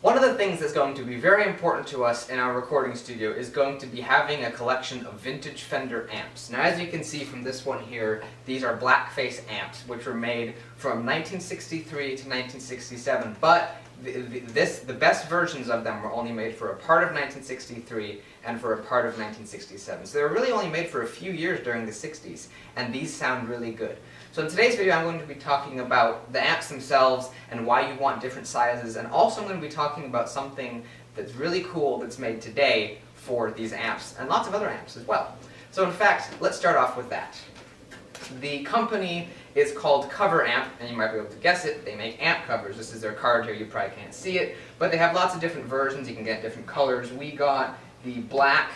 One of the things that's going to be very important to us in our recording studio is going to be having a collection of vintage Fender amps. Now, as you can see from this one here, these are Blackface amps, which were made from 1963 to 1967, but the best versions of them were only made for a part of 1963 and for a part of 1967. So they were really only made for a few years during the 60s, and these sound really good. So in today's video I'm going to be talking about the amps themselves and why you want different sizes, and also I'm going to be talking about something that's really cool that's made today for these amps, and lots of other amps as well. So in fact, let's start off with that. The company is called Coveramps, and you might be able to guess it. They make amp covers. This is their card here. You probably can't see it, but they have lots of different versions. You can get different colors. We got the black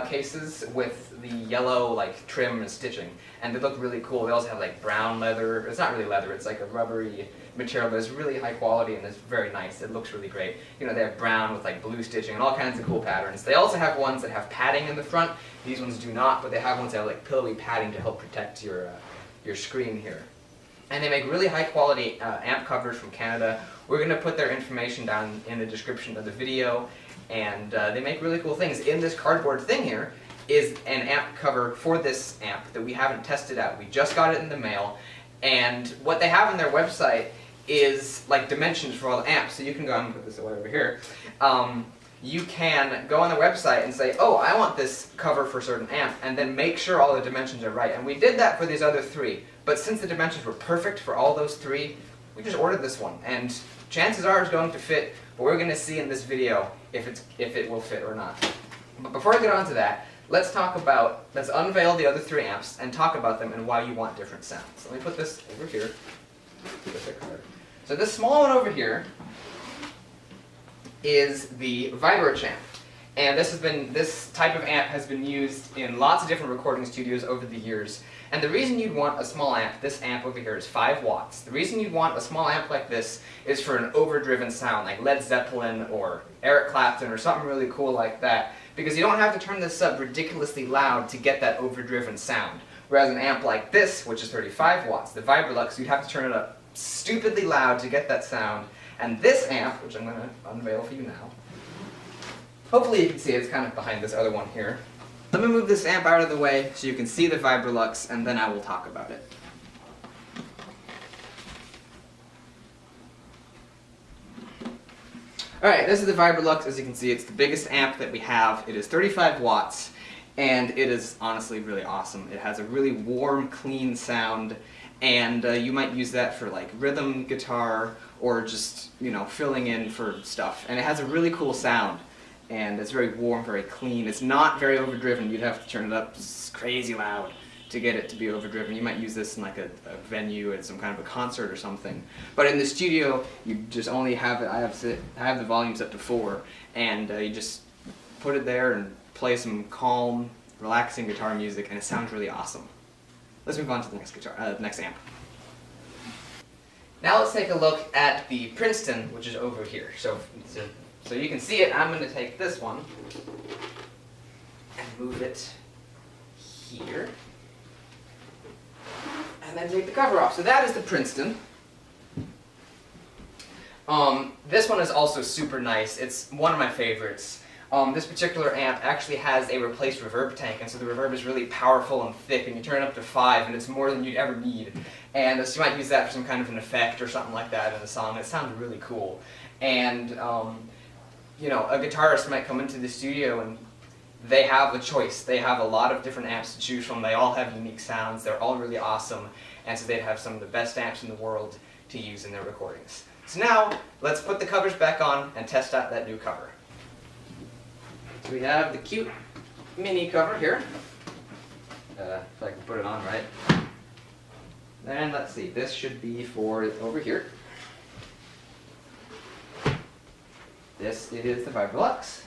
cases with the yellow like trim and stitching, and they look really cool. They also have like brown leather. It's not really leather. It's like a rubbery material, but it's really high quality and it's very nice. It looks really great. You know, they have brown with like blue stitching and all kinds of cool patterns. They also have ones that have padding in the front. These ones do not, but they have ones that have like pillowy padding to help protect your screen here. And they make really high quality amp covers from Canada. We're going to put their information down in the description of the video, and they make really cool things. In this cardboard thing here is an amp cover for this amp that we haven't tested out. We just got it in the mail, and what they have on their website is like dimensions for all the amps. So you can go and put this away over here. You can go on the website and say, oh, I want this cover for a certain amp, and then make sure all the dimensions are right. And we did that for these other three, but since the dimensions were perfect for all those three, we just ordered this one. And chances are it's going to fit, but we're going to see in this video if it will fit or not. But before I get on to that, let's unveil the other three amps and talk about them and why you want different sounds. So let me put this over here. So this small one over here is the Vibro amp, and this type of amp has been used in lots of different recording studios over the years. And the reason you'd want a small amp, this amp over here is 5 watts. The reason you'd want a small amp like this is for an overdriven sound, like Led Zeppelin or Eric Clapton or something really cool like that, because you don't have to turn this up ridiculously loud to get that overdriven sound. Whereas an amp like this, which is 35 watts, the Vibrolux, you'd have to turn it up stupidly loud to get that sound. And this amp, which I'm going to unveil for you now, hopefully you can see it's kind of behind this other one here. Let me move this amp out of the way so you can see the Vibrolux, and then I will talk about it. Alright, this is the Vibrolux. As you can see, it's the biggest amp that we have. It is 35 watts, and it is honestly really awesome. It has a really warm, clean sound, and you might use that for like rhythm guitar or just, you know, filling in for stuff. And it has a really cool sound, and it's very warm, very clean. It's not very overdriven. You'd have to turn it up crazy loud to get it to be overdriven. You might use this in like a venue at some kind of a concert or something. But in the studio, you just only have it. I have the volume set to 4, and you just put it there and play some calm, relaxing guitar music, and it sounds really awesome. Let's move on to the next amp. Now let's take a look at the Princeton, which is over here. So you can see it. I'm going to take this one and move it here, and then take the cover off. So that is the Princeton. This one is also super nice. It's one of my favorites. This particular amp actually has a replaced reverb tank, and so the reverb is really powerful and thick, and you turn it up to 5, and it's more than you'd ever need. And so you might use that for some kind of an effect or something like that in a song. It sounds really cool. And you know, a guitarist might come into the studio and they have a choice. They have a lot of different amps to choose from. They all have unique sounds. They're all really awesome, and so they'd have some of the best amps in the world to use in their recordings. So now, let's put the covers back on and test out that new cover. So we have the cute mini cover here. If I can put it on right. Then let's see, this should be for over here. This is the Vibrolux.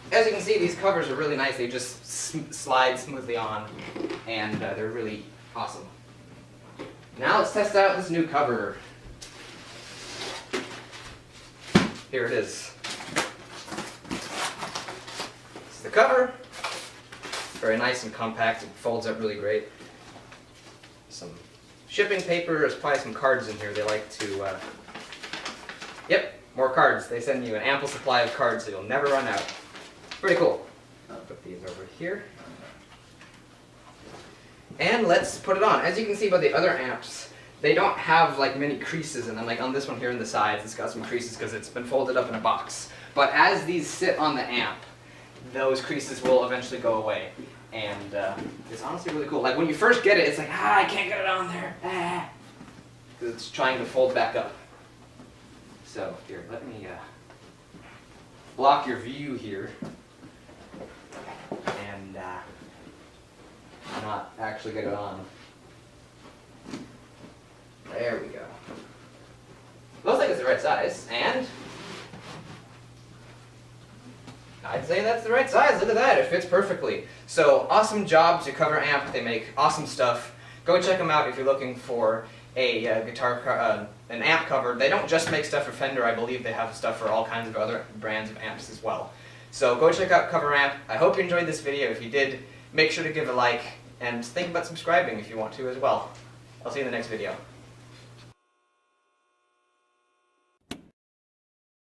As you can see, these covers are really nice. They just slide smoothly on, and they're really awesome. Now let's test out this new cover. Here it is. This is the cover. Very nice and compact. It folds up really great. Some shipping paper. There's probably some cards in here. They like to... Yep, more cards. They send you an ample supply of cards so you'll never run out. Pretty cool. I'll put these over here. And let's put it on. As you can see by the other amps, they don't have like many creases in them. Like on this one here in the sides, it's got some creases because it's been folded up in a box. But as these sit on the amp, those creases will eventually go away. And it's honestly really cool. Like when you first get it, it's like, I can't get it on there. Ah. It's trying to fold back up. So here, let me block your view here. And not actually get it on. There we go. Looks like it's the right size, and I'd say that's the right size. Look at that, it fits perfectly. So awesome job to Coveramp. They make awesome stuff. Go check them out if you're looking for a an amp cover. They don't just make stuff for Fender. I believe they have stuff for all kinds of other brands of amps as well. So go check out Coveramp. I hope you enjoyed this video. If you did, make sure to give a like and think about subscribing if you want to as well. I'll see you in the next video.